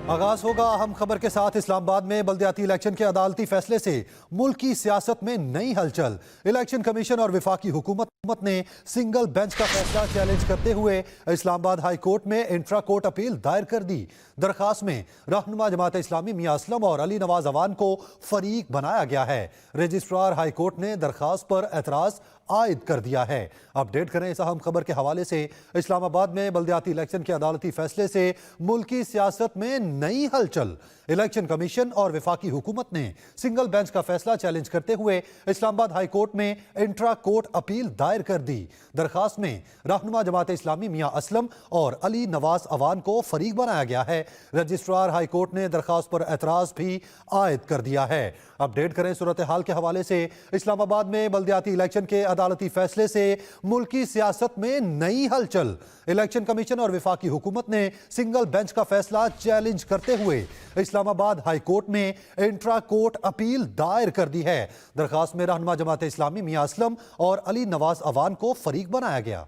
आगाज होगा अहम खबर के साथ। इस्लामाबाद में बल्दियाती इलेक्शन के अदालती फैसले से मुल्क की सियासत में नई हलचल। इलेक्शन कमीशन और वफाकी हुकूमत ने सिंगल बेंच का फैसला चैलेंज करते हुए इस्लामाबाद हाई कोर्ट में इंट्रा कोर्ट अपील दायर कर दी। दरखास्त में रहनुमा जमात इस्लामी मियां असलम और अली नवाज अवान को फरीक बनाया गया है। रजिस्ट्रार हाई कोर्ट ने दरखास्त पर एतराज आयद कर दिया है। अपडेट करें इस अहम खबर के हवाले से। इस्लामाबाद में बल्दियाती इलेक्शन के अदालती फैसले से मुल्की सियासत में नई हलचल। इलेक्शन कमीशन और वफाकी हुकूमत ने सिंगल बेंच का फैसला चैलेंज करते हुए इस्लामाबाद हाई कोर्ट में इंट्रा कोर्ट अपील दायर कर दी। दरखास्त में रहनुमा जमात इस्लामी मियां असलम और अली नवाज अवान को फरीक बनाया गया है। रजिस्ट्रार हाई कोर्ट ने दरखास्त पर एतराज भी आयद कर दिया है। अपडेट करें सूरत हाल के हवाले से। इस्लामाबाद में बल्दियाती इलेक्शन के अदालती फैसले से मुल्की सियासत में नई हलचल। इलेक्शन कमीशन और वफाकी हुकूमत ने सिंगल बेंच का फैसला चैलेंज करते हुए इस्लामाबाद हाई कोर्ट में इंट्रा कोर्ट अपील दायर कर दी है। दरखास्त में रहनुमा जमात इस्लामी मियां असलम और अली नवाज अवान को फरीक बनाया गया।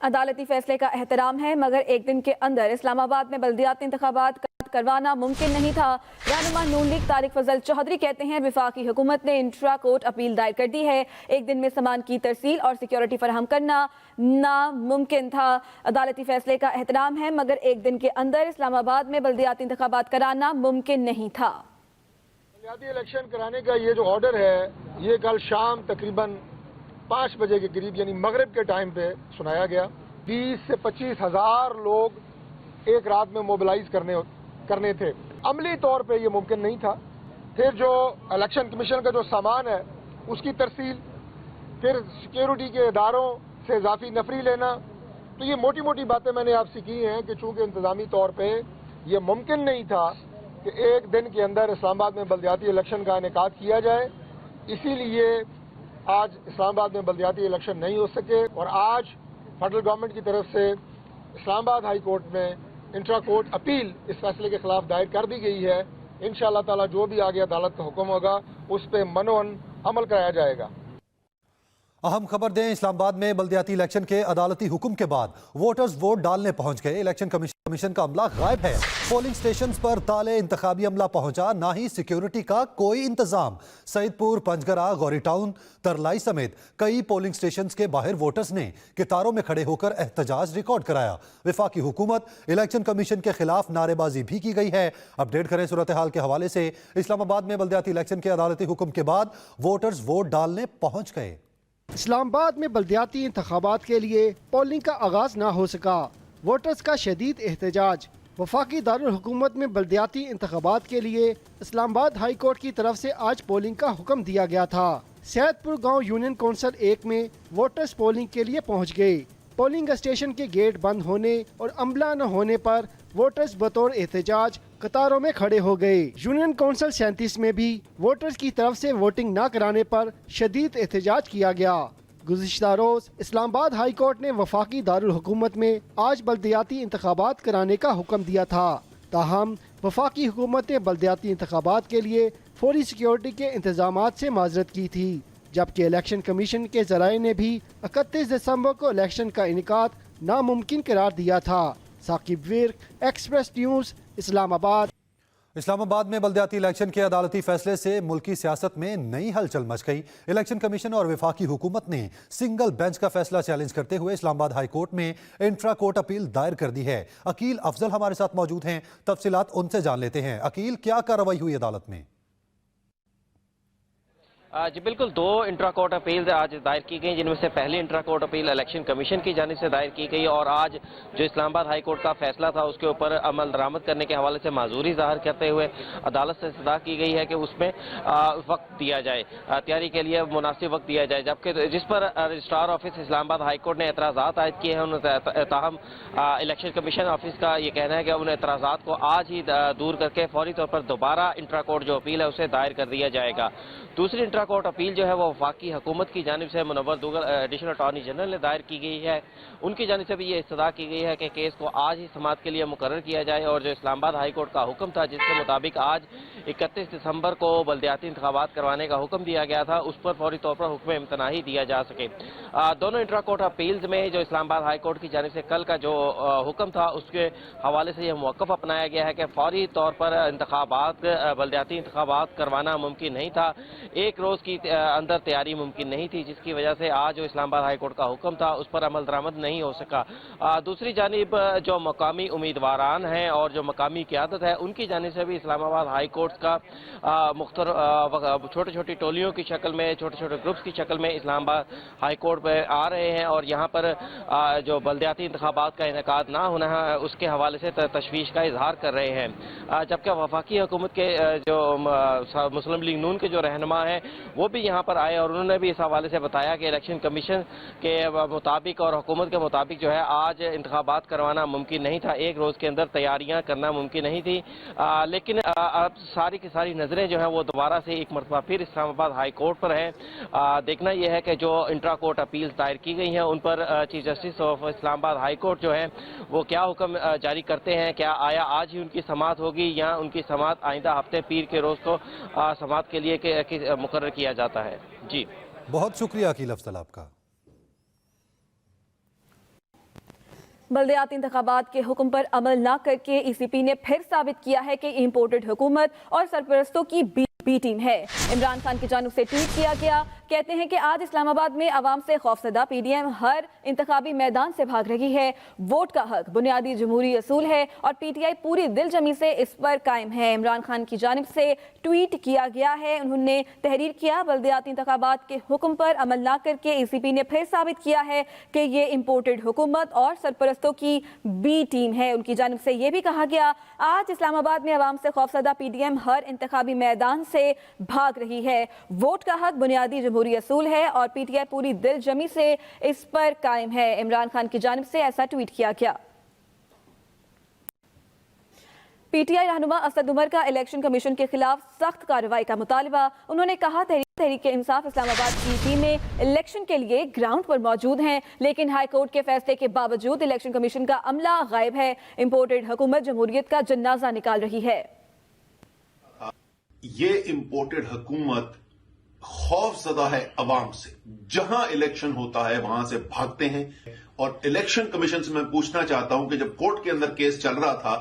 अदालती फैसले का एहतराम है, मगर एक दिन के अंदर इस्लामाबाद में बल्दियाती इंतखाबात करवाना मुमकिन नहीं था। रहनुमा नून लीग तारिक फजल चौधरी कहते हैं वफाकी हुकूमत ने इंट्रा कोर्ट अपील दायर कर दी है। एक दिन में सामान की तरसील और सिक्योरिटी फराहम करना नामुमकिन था। अदालती फैसले का एहतराम है, मगर एक दिन के अंदर इस्लामाबाद में बल्दियाती इंतखाबात कराना मुमकिन नहीं था। बल्दियाती इलेक्शन कराने का ये जो ऑर्डर है, ये कल शाम तकरीबन 5 बजे के करीब यानी मगरिब के टाइम पे सुनाया गया। 20 से 25 हजार लोग एक रात में मोबिलाइज करने थे। अमली तौर पे ये मुमकिन नहीं था। फिर जो इलेक्शन कमीशन का जो सामान है उसकी तरसील, फिर सिक्योरिटी के इदारों से इजाफी नफरी लेना, तो ये मोटी मोटी बातें मैंने आपसे की हैं कि चूंकि इंतजामी तौर पे ये मुमकिन नहीं था कि एक दिन के अंदर इस्लामाबाद में बल्दियाती इलेक्शन का इनेकाद किया जाए, इसीलिए आज इस्लामाबाद में बल्दियाती इलेक्शन नहीं हो सके। और आज फेडरल गवर्नमेंट की तरफ से इस्लामाबाद हाई कोर्ट में इंट्रा कोर्ट अपील इस फैसले के खिलाफ दायर कर दी गई है। इंशाअल्लाह ताला जो भी आगे अदालत का हुक्म होगा उस पर मनोन अमल कराया जाएगा। अहम खबर दें, इस्लामाबाद में बल्दियाती इलेक्शन के अदालती हुक्म के बाद वोटर्स वोट डालने पहुंच गए। इलेक्शन कमीशन का अमला गायब है। पोलिंग स्टेशन पर ताले इंतखाबी अमला पहुंचा, ना ही सिक्योरिटी का कोई इंतजाम। सईदपुर, पंजगरा, गौरी टाउन, तरलाई समेत कई पोलिंग स्टेशन के बाहर वोटर्स ने कतारों में खड़े होकर एहतजाज रिकॉर्ड कराया। वफाकी हुकूमत, इलेक्शन कमीशन के खिलाफ नारेबाजी भी की गई है। अपडेट करें सूरत हाल के हवाले से। इस्लामाबाद में बल्दियाती इलेक्शन के अदालती हुक्म के बाद वोटर्स वोट डालने पहुंच गए। इस्लामाबाद में बल्दियाती इंतखाबात के लिए पोलिंग का आगाज ना हो सका। वोटर्स का शदीद एहतजाज। वफाकी दारुल हुकूमत में बल्दियाती इंतखाबात के लिए इस्लामाबाद हाई कोर्ट की तरफ से आज पोलिंग का हुक्म दिया गया था। सैयदपुर गांव यूनियन काउंसिल 1 में वोटर्स पोलिंग के लिए पहुंच गए। पोलिंग स्टेशन के गेट बंद होने और अमला न होने पर वोटर्स बतौर एहतजाज कतारों में खड़े हो गए। यूनियन काउंसिल 37 में भी वोटर्स की तरफ से वोटिंग न कराने पर शदीद एहतजाज किया गया। गुज़िश्ता रोज इस्लामाबाद हाई कोर्ट ने वफाकी दारुल हुकूमत में आज बल्दियाती इंतखाबात कराने का हुक्म दिया था। ताहम वफाकी हुकूमत ने बल्दियाती इंतखाबात के लिए फौरी सिक्योरिटी के इंतजामात से माजरत की थी, जबकि इलेक्शन कमीशन के जराये ने भी 31 दिसंबर को इलेक्शन का इनेकाद नामुमकिन करार दिया था। Saqib Virk, Express News, Islamabad. इस्लामाबाद में बल्दियाती इलेक्शन के अदालती फैसले से मुल्की सियासत में नई हलचल मच गई। इलेक्शन कमीशन और वफाकी हुकूमत ने सिंगल बेंच का फैसला चैलेंज करते हुए इस्लामाबाद हाई कोर्ट में इंट्रा कोर्ट अपील दायर कर दी है। अकील अफजल हमारे साथ मौजूद हैं, तफसीलात उनसे जान लेते हैं। अकील, क्या कार्रवाई हुई अदालत में? जी बिल्कुल, 2 इंट्रा कोर्ट अपील आज दायर की गई, जिनमें से पहली intra court appeal election commission की जानिब से दायर की गई और आज जो इस्लामाबाद हाई कोर्ट का फैसला था उसके ऊपर अमल दरामद करने के हवाले से माजूरी जाहिर करते हुए अदालत से इस्तदा की गई है कि उसमें वक्त दिया जाए, तैयारी के लिए मुनासिब वक्त दिया जाए। जबकि जिस पर registrar office Islamabad high court ने एतराज़ात आयद किए हैं, ताहम इलेक्शन कमीशन ऑफिस का ये कहना है कि उन एतराज़ात को आज ही दूर करके फौरी तौर पर दोबारा इंट्रा कोर्ट जो अपील है उसे दायर कर दिया जाएगा। दूसरी इंट्रा कोर्ट अपील जो है वो वफाकी हुकूमत की जानिब से Munawwar Duggal additional attorney general ने दायर की गई है। उनकी जानिब से भी ये इस्तदा की गई है कि केस को आज ही समाअत के लिए मुकर्रर किया जाए और जो इस्लामाबाद हाई कोर्ट का हुक्म था जिसके मुताबिक आज 31 दिसंबर को बल्दियाती इंतखाबात करवाने का हुक्म दिया गया था, उस पर फौरी तौर पर हुक्म इम्तनाही दिया जा सके। दोनों इंट्रा कोर्ट अपील्स में जो इस्लामाबाद हाई कोर्ट की जानिब से कल का जो हुक्म था उसके हवाले से यह मौक़िफ़ अपनाया गया है कि फौरी तौर पर इंतखाबात बल्दियाती इंतखाबात करवाना मुमकिन नहीं था। एक रोज़ की अंदर तैयारी मुमकिन नहीं थी, जिसकी वजह से आज जो इस्लामाबाद हाई कोर्ट का हुक्म था उस पर अमल दरामद नहीं हो सका। दूसरी जानिब जो मकामी उम्मीदवारान हैं और जो मकामी क़यादत है उनकी जानिब से भी इस्लामाबाद हाई कोर्ट का छोटी छोटी टोलियों की शक्ल में, छोटे छोटे ग्रुप्स की शक्ल में इस्लामाबाद हाई कोर्ट पर आ रहे हैं और यहाँ पर जो बल्दियाती इंतखाबात का इनेकाद ना होना है उसके हवाले से तशवीश का इजहार कर रहे हैं। जबकि वफाकी हुकूमत के जो मुस्लिम लीग नून के जो रहनुमा हैं वो भी यहाँ पर आए और उन्होंने भी इस हवाले से बताया कि इलेक्शन कमीशन के मुताबिक और हुकूमत के मुताबिक जो है आज इंतखाबात करवाना मुमकिन नहीं था, एक रोज़ के अंदर तैयारियाँ करना मुमकिन नहीं थी। लेकिन अब सारी की सारी नज़रें जो हैं वो दोबारा से एक मरतबा फिर इस्लामाबाद हाई कोर्ट पर है। देखना यह है कि जो इंट्रा कोर्ट अपील्स दायर की गई हैं उन पर chief justice of Islamabad high court जो है वो क्या हुक्म जारी करते हैं। क्या आया आज ही उनकी समाअत होगी या उनकी समाअत आइंदा हफ्ते पीर के रोज़ को समाअत के लिए मुकर्रर किया जाता है। जी बहुत शुक्रिया अकील अफजल आपका। बल्दियाती इंतखाबात के हुक्म पर अमल न करके ECP ने फिर साबित किया है कि इम्पोर्टेड हुकूमत और सरपरस्तों की बी टीम है। इमरान खान की जानिब से ट्वीट किया गया, कहते हैं कि आज इस्लामाबाद में आवाम से खौफजदा PDM हर इंतखाबी मैदान से भाग रही है। वोट का हक बुनियादी जमहूरी असूल है और PTI पूरी दिलजमी से इस पर कायम है। इमरान खान की जानिब से ट्वीट किया गया है। उन्होंने तहरीर किया, बल्दियाती इंतखाबात के हुक्म पर अमल न करके ECP ने फिर साबित किया है कि ये इम्पोर्टेड हुकूमत और सरपरस्तों की बी टीम है। उनकी जानिब से यह भी कहा गया, आज इस्लामाबाद में आवाम से खौफजदा PDM हर इंतखाबी मैदान से भाग रही है। वोट का हक बुनियादी जमहूरी असूल है और PTI पूरी दिल जमी से इस पर कायम है। इमरान खान की जानिब से ऐसा ट्वीट किया गया। PTI रहनुमा असद उमर का इलेक्शन कमीशन के खिलाफ सख्त कार्रवाई का मुतालबा। उन्होंने कहा, तहरीक इंसाफ इस्लामाबाद की टीमें इलेक्शन के लिए ग्राउंड पर मौजूद हैं, लेकिन हाई कोर्ट के फैसले के बावजूद इलेक्शन कमीशन का अमला गायब है। इम्पोर्टेड हुकूमत जमहूरियत का जनाजा निकाल रही है। ये इम्पोर्टेड हुकूमत खौफजदा है अवाम से, जहां इलेक्शन होता है वहां से भागते हैं। और इलेक्शन कमीशन से मैं पूछना चाहता हूं कि जब कोर्ट के अंदर केस चल रहा था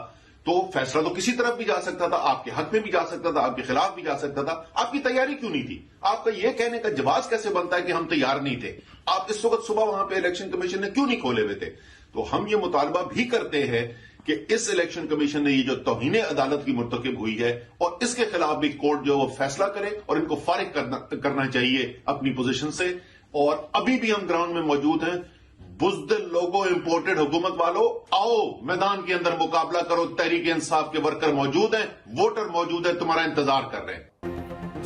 तो फैसला तो किसी तरफ भी जा सकता था, आपके हक में भी जा सकता था, आपके खिलाफ भी जा सकता था। आपकी तैयारी क्यों नहीं थी? आपका यह कहने का जवाब कैसे बनता है कि हम तैयार नहीं थे? आप इस वक्त सुबह वहां पे इलेक्शन कमीशन ने क्यों नहीं खोले हुए थे? तो हम ये मुतालबा भी करते हैं कि इस इलेक्शन कमीशन ने ये जो तौहीन अदालत की मुर्तकिब हुई है और इसके खिलाफ भी कोर्ट जो वो फैसला करे और इनको फारिग करना चाहिए अपनी पोजीशन से। और अभी भी हम ग्राउंड में मौजूद हैं। बुज़दिल लोगों, इंपोर्टेड हुकूमत वालों, आओ मैदान के अंदर मुकाबला करो। तहरीक इंसाफ के वर्कर मौजूद हैं, वोटर मौजूद है, तुम्हारा इंतजार कर रहे हैं।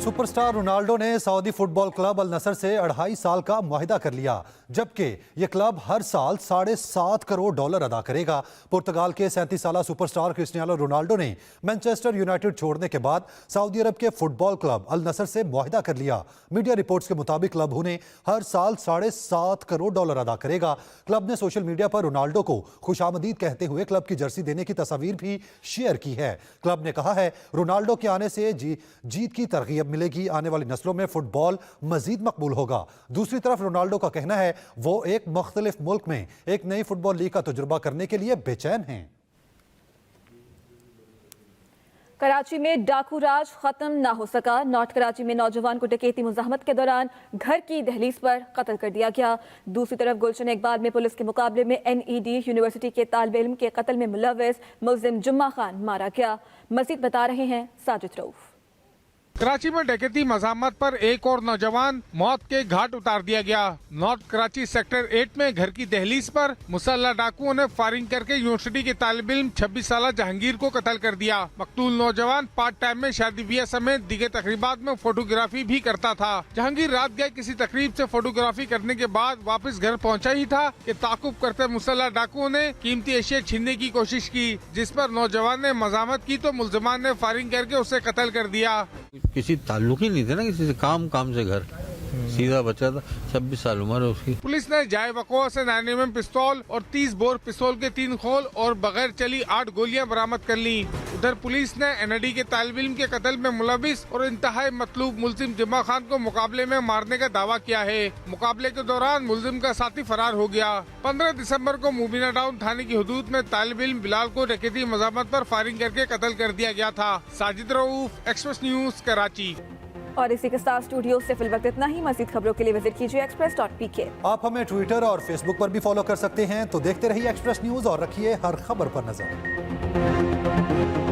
सुपरस्टार रोनाल्डो ने सऊदी फुटबॉल क्लब अल नसर से 2.5 साल का मुआहिदा कर लिया, जबकि यह क्लब हर साल $7.5 करोड़ अदा करेगा। पुर्तगाल के 37 साला सुपरस्टार क्रिस्टियानो रोनाल्डो ने मैनचेस्टर यूनाइटेड छोड़ने के बाद सऊदी अरब के फुटबॉल क्लब अल नसर से मुआहिदा कर लिया। मीडिया रिपोर्ट्स के मुताबिक क्लब उन्हें हर साल $7.5 करोड़ अदा करेगा। क्लब ने सोशल मीडिया पर रोनाल्डो को खुशामदीद कहते हुए क्लब की जर्सी देने की तस्वीर भी शेयर की है। क्लब ने कहा है, रोनाल्डो के आने से जीत की तरगीब मिलेगी, आने वाली नस्लों में फुटबॉल मजीद मकबूल होगा। दूसरी तरफ रोनाल्डो का कहना है वो एक मुख्तलिफ मुल्क में एक नई फुटबॉल लीग का तजुर्बा करने के लिए बेचैन हैं। कराची में डाकू राज खत्म ना हो सका। नॉर्थ कराची में नौजवान को डकैती मुज़ाहमत के दौरान घर की दहलीज पर कत्ल कर दिया गया। दूसरी तरफ गुलशन इकबाल में पुलिस के मुकाबले में NED यूनिवर्सिटी के तालिब इल्म के कत्ल में मुलव्वस मुल्जिम जुम्मा खान मारा गया। मज़ीद बता रहे हैं साजिद रऊफ। कराची में डकैती मज़ाहमत पर एक और नौजवान मौत के घाट उतार दिया गया। नॉर्थ कराची सेक्टर 8 में घर की दहलीज पर मुसल्लह डाकुओं ने फायरिंग करके यूनिवर्सिटी के तालिब इल्म 26 साला जहांगीर को कत्ल कर दिया। मकतूल नौजवान पार्ट टाइम में शादी ब्याह समेत दीगर तकरीबात में फोटोग्राफी भी करता था। जहांगीर रात गए किसी तकरीब से फोटोग्राफी करने के बाद वापस घर पहुंचा ही था कि ताकुब करते मुसल्लह डाकुओं ने कीमती अशिया छीनने की कोशिश की, जिस पर नौजवान ने मज़ाहमत की तो मुल्जिमान ने फायरिंग करके उसे कत्ल कर दिया। किसी ताल्लुक ही नहीं थे ना किसी से, काम से घर, सीधा बच्चा था, 26 साल उम्र है उसकी। पुलिस ने जाए वक़वा से 9mm पिस्तौल और 30 बोर पिस्तौल के 3 खोल और बगैर चली 8 गोलियां बरामद कर ली। उधर पुलिस ने NID के तालिब इल्म के कत्ल में मुलविस और इंतहाई मतलूब मुल्जिम जिम्मा खान को मुकाबले में मारने का दावा किया है। मुकाबले के दौरान मुल्जिम का साथी फरार हो गया। 15 दिसंबर को मुबीना टाउन थाने की हदूद में तालिब इल्म बिलाल को डकैती मज़ामत पर फायरिंग करके कत्ल कर दिया गया था। Sajid Rauf, express news, Karachi. और इसी के साथ स्टूडियो से फिल वक्त इतना ही। मज़ीद खबरों के लिए विजिट कीजिए express.pk। आप हमें ट्विटर और फेसबुक पर भी फॉलो कर सकते हैं, तो देखते रहिए एक्सप्रेस न्यूज और रखिए हर खबर पर नजर।